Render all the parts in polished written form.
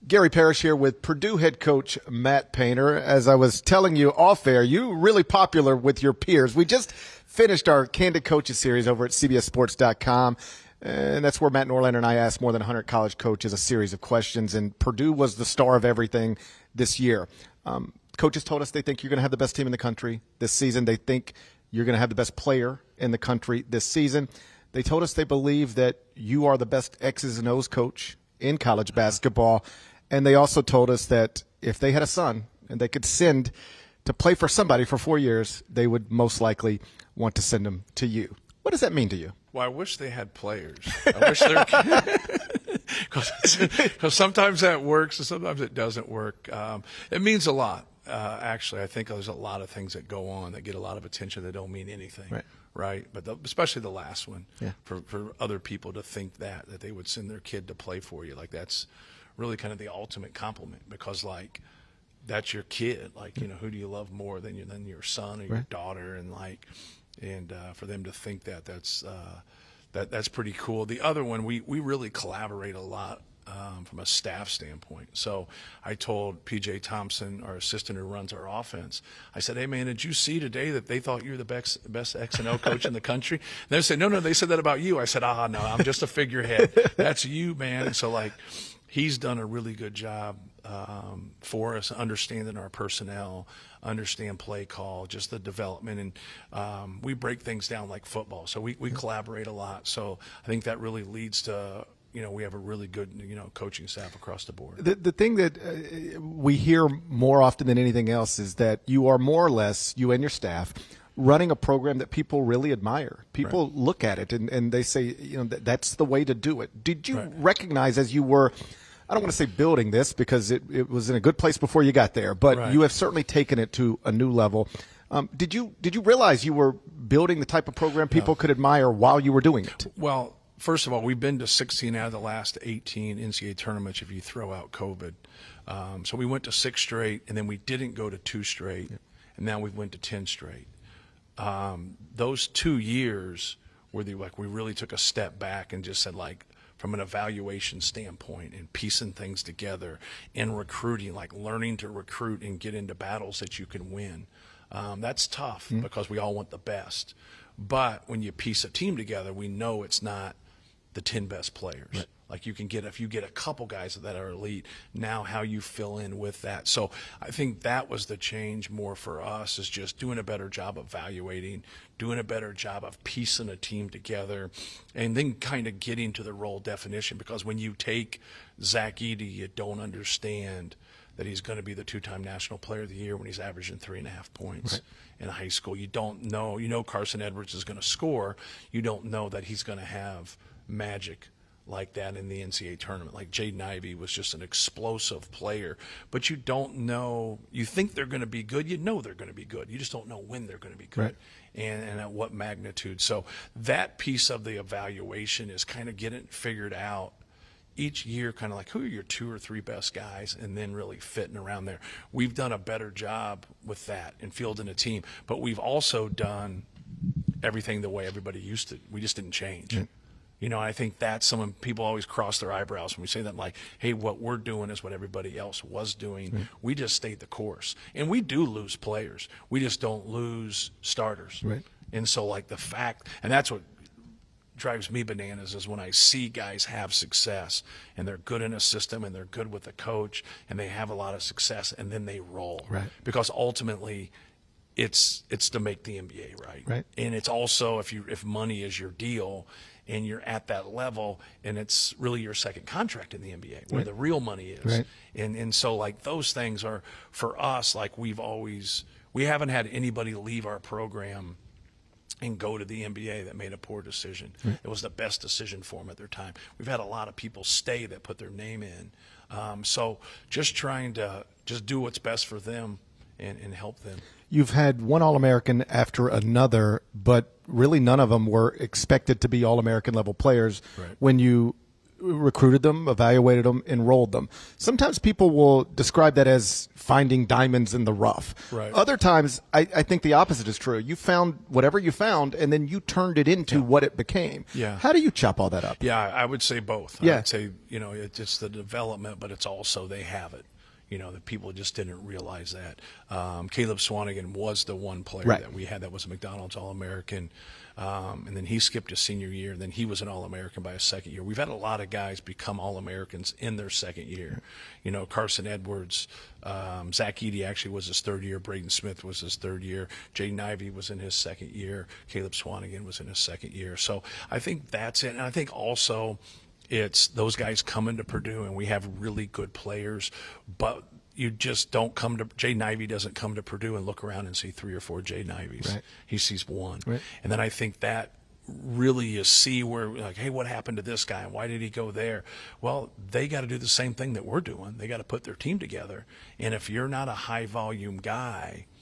Gary Parrish here with Purdue head coach Matt Painter. As I was telling you off air, you're really popular with your peers. We just finished our Candid Coaches series over at CBSSports.com, and that's where Matt Norlander and I asked more than 100 college coaches a series of questions, and Purdue was the star of everything this year. Coaches told us they think you're going to have the best team in the country this season. They think you're going to have the best player in the country this season. They told us they believe that you are the best X's and O's coach in college basketball. And they also told us that if they had a son and they could send to play for somebody for 4 years, they would most likely want to send him to you. What does that mean to you? Well, I wish they had players. I wish there because sometimes that works and sometimes it doesn't work. It means a lot. Actually, I think there's a lot of things that go on that get a lot of attention that don't mean anything. Right? But especially the last one, for other people to think that they would send their kid to play for you, like that's really kind of the ultimate compliment, because like that's your kid. Like, you know, who do you love more than your son or your daughter? And for them to think that's pretty cool. The other one, we really collaborate a lot from a staff standpoint. So I told PJ Thompson, our assistant who runs our offense, I said, hey man, did you see today that they thought you're the best X and O coach in the country? And they said, no, they said that about you. I said, no, I'm just a figurehead. That's you, man. And so like, he's done a really good job for us, understanding our personnel, understand play call, just the development. And we break things down like football. So we collaborate a lot. So I think that really leads to, you know, we have a really good, you know, coaching staff across the board. The thing that we hear more often than anything else is that you are more or less, you and your staff, running a program that people really admire. People look at it and they say, you know, that's the way to do it. Did you recognize as you were, I don't want to say building this because it was in a good place before you got there, but you have certainly taken it to a new level. Did you realize you were building the type of program people could admire while you were doing it? Well, first of all, we've been to 16 out of the last 18 NCAA tournaments if you throw out COVID. So we went to 6 straight, and then we didn't go to 2 straight, and now we went to 10 straight. Those 2 years were we really took a step back and just said, like, from an evaluation standpoint and piecing things together and recruiting, like learning to recruit and get into battles that you can win. That's tough because we all want the best. But when you piece a team together, we know it's not the 10 best players. Like you can get, if you get a couple guys that are elite, now how you fill in with that. So I think that was the change more for us, is just doing a better job of evaluating, doing a better job of piecing a team together, and then kind of getting to the role definition. Because when you take Zach Edey, you don't understand that he's going to be the 2-time National Player of the Year when he's averaging 3.5 points in high school. You don't know. You know Carson Edwards is going to score. You don't know that he's going to have magic like that in the NCAA tournament. Like Jaden Ivey was just an explosive player, but you don't know. You think they're going to be good. You know they're going to be good. You just don't know when they're going to be good and at what magnitude. So that piece of the evaluation is kind of getting figured out each year, kind of like who are your 2 or 3 best guys, and then really fitting around there. We've done a better job with that and fielding a team, but we've also done everything the way everybody used to. We just didn't change. You know, I think that's someone people always cross their eyebrows when we say that, like, hey, what we're doing is what everybody else was doing. We just stayed the course. And we do lose players. We just don't lose starters. And so, like, the fact, and that's what drives me bananas, is when I see guys have success and they're good in a system and they're good with a coach and they have a lot of success and then they roll. Because ultimately it's to make the NBA right. And it's also if money is your deal and you're at that level and it's really your second contract in the NBA where the real money is. And so like those things are for us, like we haven't had anybody leave our program and go to the NBA that made a poor decision. It was the best decision for them at their time. We've had a lot of people stay that put their name in. So just trying to just do what's best for them and help them. You've had one All-American after another, but really none of them were expected to be All-American level players when you recruited them, evaluated them, enrolled them. Sometimes people will describe that as finding diamonds in the rough. Right. Other times, I think the opposite is true. You found whatever you found, and then you turned it into what it became. Yeah. How do you chop all that up? Yeah, I would say both. Yeah. I would say, it's the development, but it's also they have it. The people just didn't realize that. Caleb Swanigan was the one player that we had that was a McDonald's All-American. And then he skipped his senior year. Then he was an All-American by his second year. We've had a lot of guys become All-Americans in their second year. Carson Edwards, Zach Edey actually was his third year. Braden Smith was his third year. Jaden Ivey was in his second year. Caleb Swanigan was in his second year. So I think that's it. And I think also it's those guys coming to Purdue, and we have really good players, but you just don't come to – Jaden Ivey doesn't come to Purdue and look around and see 3 or 4 Jaden Iveys. Right. He sees one. Right. And then I think that really you see where, like, hey, what happened to this guy? Why did he go there? Well, they got to do the same thing that we're doing. They got to put their team together. And if you're not a high-volume guy –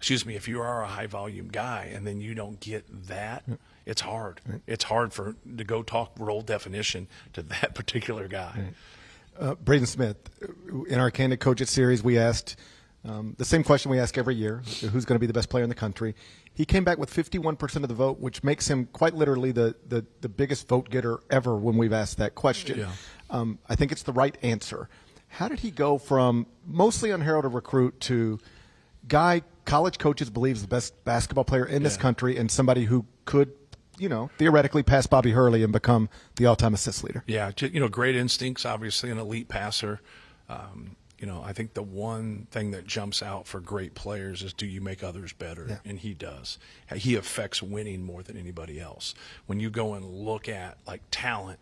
if you are a high-volume guy and then you don't get that – it's hard. Right. It's hard to go talk role definition to that particular guy. Right. Braden Smith, in our Candid Coaches series, we asked the same question we ask every year: who's going to be the best player in the country? He came back with 51% of the vote, which makes him quite literally the biggest vote getter ever when we've asked that question. Yeah. I think it's the right answer. How did he go from mostly unheralded recruit to guy college coaches believes the best basketball player in this country and somebody who could theoretically pass Bobby Hurley and become the all-time assist leader? Yeah, great instincts, obviously an elite passer. I think the one thing that jumps out for great players is, do you make others better? Yeah. And he does. He affects winning more than anybody else. When you go and look at talent,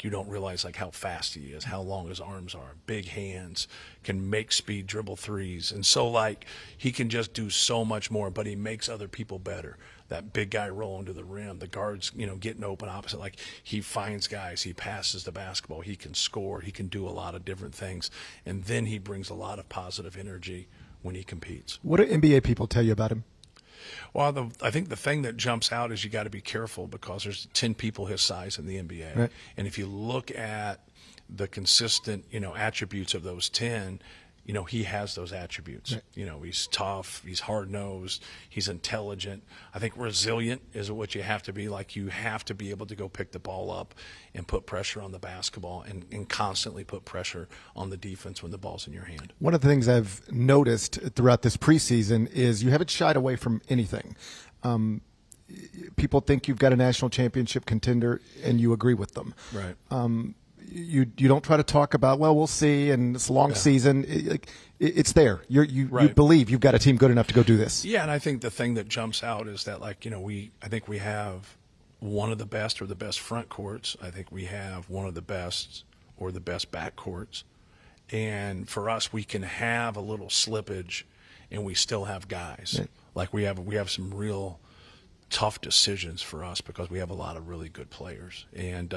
you don't realize how fast he is, how long his arms are, big hands, can make speed, dribble threes. And so he can just do so much more, but he makes other people better. That big guy rolling to the rim, the guards, getting open opposite. He finds guys, he passes the basketball, he can score, he can do a lot of different things. And then he brings a lot of positive energy when he competes. What do NBA people tell you about him? Well, I think the thing that jumps out is you got to be careful because there's 10 people his size in the NBA. Right. And if you look at the consistent, attributes of those 10, he has those attributes. Right. He's tough, he's hard-nosed, he's intelligent. I think resilient is what you have to be. You have to be able to go pick the ball up and put pressure on the basketball and constantly put pressure on the defense when the ball's in your hand. One of the things I've noticed throughout this preseason is you haven't shied away from anything. People think you've got a national championship contender, and you agree with them. Right. You don't try to talk about, well, we'll see, and it's a long season. It's there. You believe you've got a team good enough to go do this. Yeah, and I think the thing that jumps out is that, I think we have one of the best or the best front courts. I think we have one of the best or the best back courts. And for us, we can have a little slippage, and we still have guys. Right. We have some real tough decisions for us because we have a lot of really good players and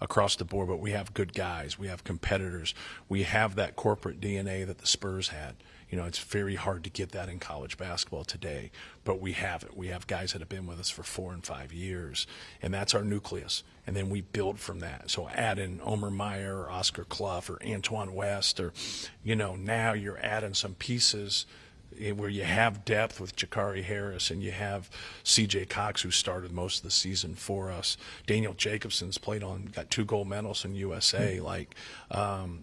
across the board, but we have good guys. We have competitors. We have that corporate DNA that the Spurs had. It's very hard to get that in college basketball today, but we have it. We have guys that have been with us for 4 and 5 years, and that's our nucleus. And then we build from that. So add in Omer Meyer or Oscar Clough or Antoine West or, now you're adding some pieces where you have depth with Jakari Harris and you have C.J. Cox, who started most of the season for us. Daniel Jacobson's got 2 gold medals in USA.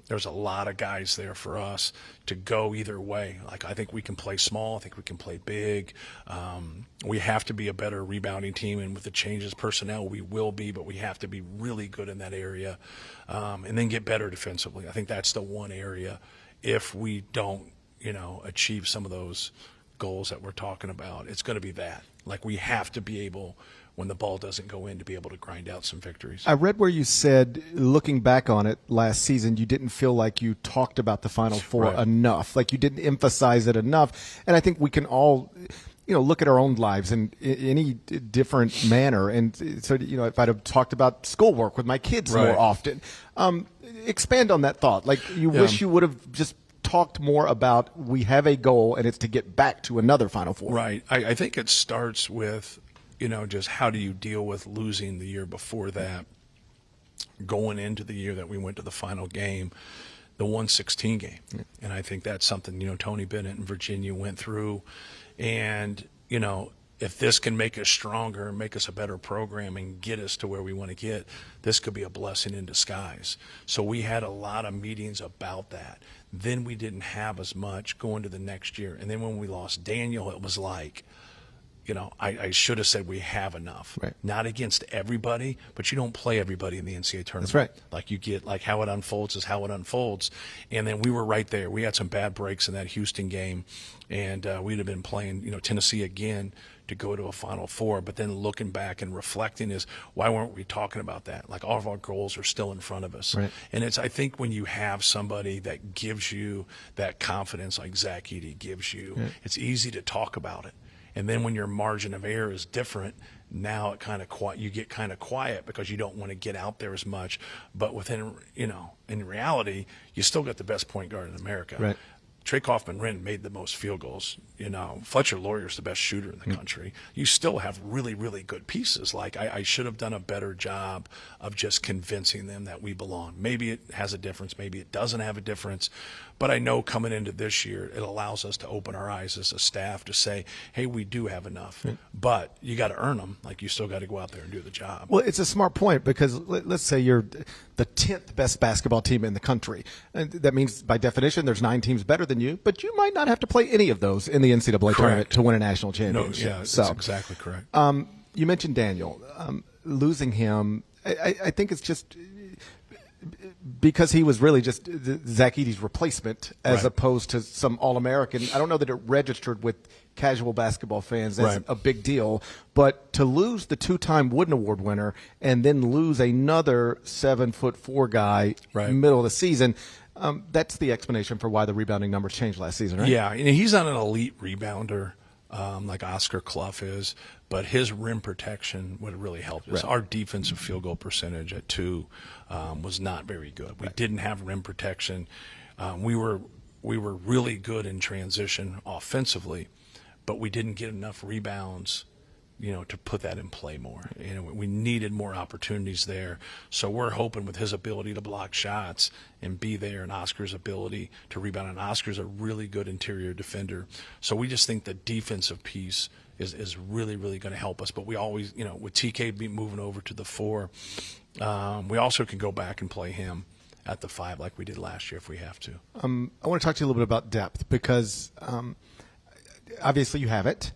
There's a lot of guys there for us to go either way. I think we can play small. I think we can play big. We have to be a better rebounding team, and with the changes personnel, we will be, but we have to be really good in that area and then get better defensively. I think that's the one area if we don't achieve some of those goals that we're talking about, it's going to be that. We have to be able, when the ball doesn't go in, to be able to grind out some victories. I read where you said, looking back on it last season, you didn't feel like you talked about the Final Four enough. You didn't emphasize it enough. And I think we can all look at our own lives in any different manner. And so, if I'd have talked about schoolwork with my kids more often, expand on that thought. Wish you would have just talked more about, we have a goal and it's to get back to another Final Four. Right. I think it starts with, just how do you deal with losing the year before that. going into the year that we went to the final game, the 116 game. Yeah. And I think that's something, Tony Bennett and Virginia went through. And, if this can make us stronger, make us a better program, and get us to where we want to get, this could be a blessing in disguise. So we had a lot of meetings about that. Then we didn't have as much going to the next year. And then when we lost Daniel, it was like, I should have said we have enough. Right. Not against everybody, but you don't play everybody in the NCAA tournament. That's right. Like you get, like how it unfolds is how it unfolds. And then we were right there. We had some bad breaks in that Houston game, and we'd have been playing, Tennessee again to go to a Final Four. But then looking back and reflecting is, why weren't we talking about that? Like all of our goals are still in front of us. Right. And I think when you have somebody that gives you that confidence like Zach Edey gives you, it's easy to talk about it. And then when your margin of error is different, now it you get kind of quiet because you don't want to get out there as much. But within, in reality, you still got the best point guard in America. Right. Trey Kaufman-Renn made the most field goals. Fletcher Lawyer's the best shooter in the country. You still have really, really good pieces. Like I should have done a better job of just convincing them that we belong. Maybe it has a difference. Maybe it doesn't have a difference. But I know coming into this year, it allows us to open our eyes as a staff to say, hey, we do have enough. But you got to earn them. Like you still got to go out there and do the job. Well, it's a smart point because let's say you're the 10th best basketball team in the country. And that means by definition there's 9 teams better than you, but you might not have to play any of those in the NCAA tournament to win a national championship. No, that's exactly correct. You mentioned Daniel. Losing him, I think it's just because he was really just Zach Edey's replacement as opposed to some All-American. I don't know that it registered with casual basketball fans as a big deal, but to lose the 2-time Wooden Award winner and then lose another 7'4" guy middle of the season, that's the explanation for why the rebounding numbers changed last season, right? Yeah, he's not an elite rebounder like Oscar Clough is, but his rim protection would have really helped us. Our defensive field goal percentage at 2 was not very good. We didn't have rim protection. We were really good in transition offensively, but we didn't get enough rebounds, to put that in play more. We needed more opportunities there. So we're hoping with his ability to block shots and be there, and Oscar's ability to rebound. And Oscar's a really good interior defender. So we just think the defensive piece is really, really going to help us. But we always, with TK moving over to the 4, we also can go back and play him at the 5 like we did last year if we have to. I want to talk to you a little bit about depth because obviously you have it.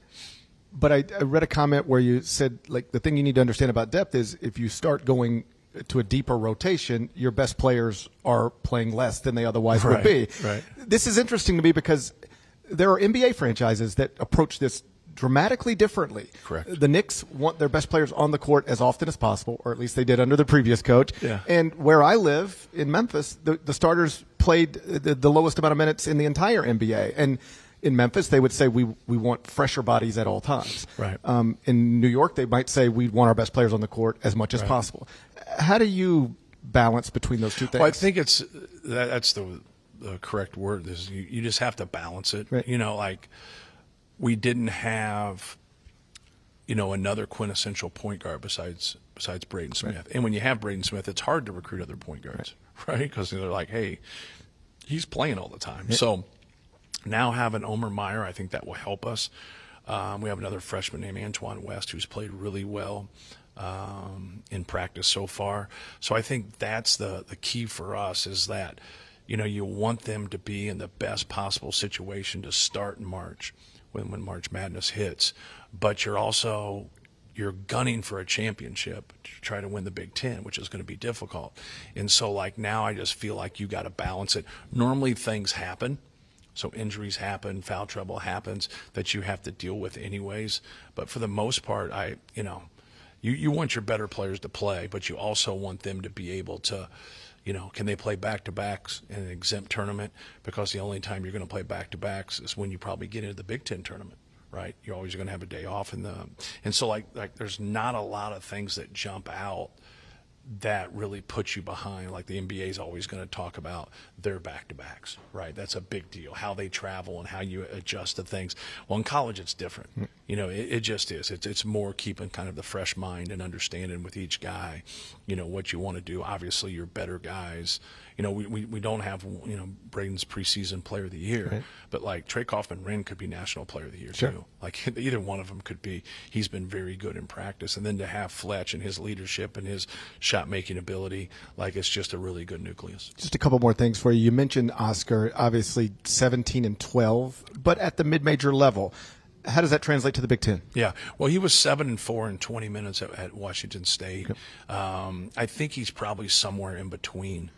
But I read a comment where you said, like, the thing you need to understand about depth is if you start going to a deeper rotation, your best players are playing less than they otherwise would be. Right. This is interesting to me because there are NBA franchises that approach this dramatically differently. Correct. The Knicks want their best players on the court as often as possible, or at least they did under the previous coach. Yeah. And where I live in Memphis, the starters played the lowest amount of minutes in the entire NBA. And in Memphis, they would say we want fresher bodies at all times. Right. In New York, they might say we want our best players on the court as much as possible. How do you balance between those two things? Well, I think that's the correct word. You just have to balance it. Right. Like we didn't have, another quintessential point guard besides Braden Smith. Right. And when you have Braden Smith, it's hard to recruit other point guards, right? Because they're like, hey, he's playing all the time. Yeah. So now having Omer Meyer, I think that will help us. We have another freshman named Antoine West who's played really well in practice so far. So I think that's the key for us is that, you want them to be in the best possible situation to start in March when March Madness hits. But you're gunning for a championship to try to win the Big Ten, which is going to be difficult. And so, like, now I just feel like you got to balance it. Normally things happen. So injuries happen, foul trouble happens that you have to deal with anyways. But for the most part, you want your better players to play, but you also want them to be able to, can they play back-to-backs in an exempt tournament? Because the only time you're going to play back-to-backs is when you probably get into the Big Ten tournament, right? You're always going to have a day off. And so like there's not a lot of things that jump out that really puts you behind. Like the NBA is always going to talk about their back-to-backs, right? That's a big deal, how they travel and how you adjust to things. Well, in college, it's different. You know, it just is. It's more keeping kind of the fresh mind and understanding with each guy, you know, what you want to do. Obviously, you're better guys. You know, we don't have, you know, Braden's preseason player of the year, right. But like Trey Kaufman-Renn could be national player of the year too. Like either one of them could be. He's been very good in practice. And then to have Fletch and his leadership and his shot-making ability, like it's just a really good nucleus. Just a couple more things for you. You mentioned Oscar, obviously 17 and 12, but at the mid-major level. How does that translate to the Big Ten? Yeah, well, he was 7-4 in 20 minutes at Washington State. Okay. I think he's probably somewhere in between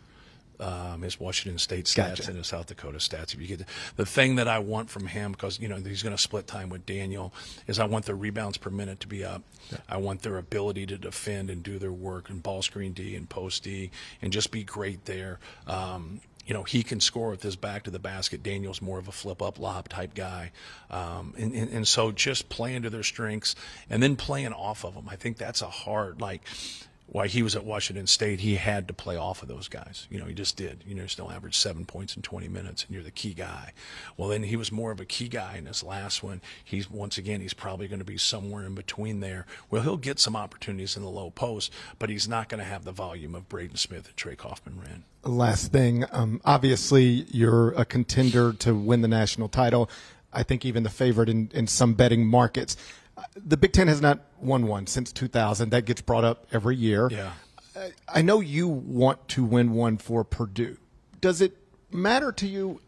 his Washington State stats and his South Dakota stats. If you get the thing that I want from him, because you know he's going to split time with Daniel, is I want their rebounds per minute to be up. Yeah. I want their ability to defend and do their work and ball screen D and post D and just be great there. You know, he can score with his back to the basket. Daniel's more of a flip-up lob type guy. And so just playing to their strengths and then playing off of them. I think that's a hard, like, while he was at Washington State, he had to play off of those guys. You know, he just did. You know, he still averaged 7 points in 20 minutes, and you're the key guy. Well, then he was more of a key guy in this last one. He's probably going to be somewhere in between there. Well, he'll get some opportunities in the low post, but he's not going to have the volume of Braden Smith and Trey Kaufman-Renn. Last thing, obviously you're a contender to win the national title. I think even the favorite in some betting markets. The Big Ten has not won one since 2000. That gets brought up every year. Yeah. I know you want to win one for Purdue. Does it matter to you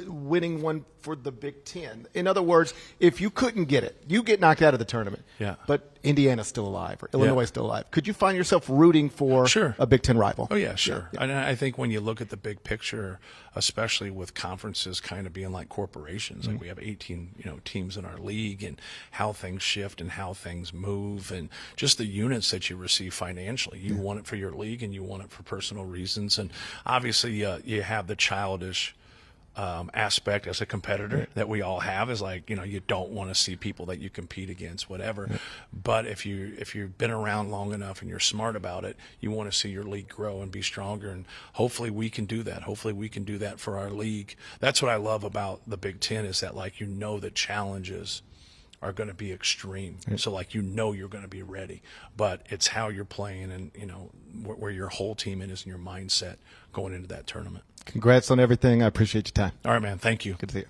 winning one for the Big Ten? In other words, if you couldn't get it, you get knocked out of the tournament. Yeah. But Indiana's still alive or Illinois is still alive. Could you find yourself rooting for a Big Ten rival? Oh, yeah, sure. Yeah. And I think when you look at the big picture, especially with conferences kind of being like corporations, like we have 18, you know, teams in our league and how things shift and how things move and just the units that you receive financially. You want it for your league and you want it for personal reasons. And obviously you have the childish aspect as a competitor that we all have is like, you know, you don't want to see people that you compete against, whatever. But if you've been around long enough and you're smart about it, you want to see your league grow and be stronger. And hopefully we can do that. Hopefully we can do that for our league. That's what I love about the Big Ten is that, like, you know, the challenges are going to be extreme. So, like, you know, you're going to be ready, but it's how you're playing and, you know, where your whole team is and your mindset going into that tournament. Congrats on everything. I appreciate your time. All right, man. Thank you. Good to see you.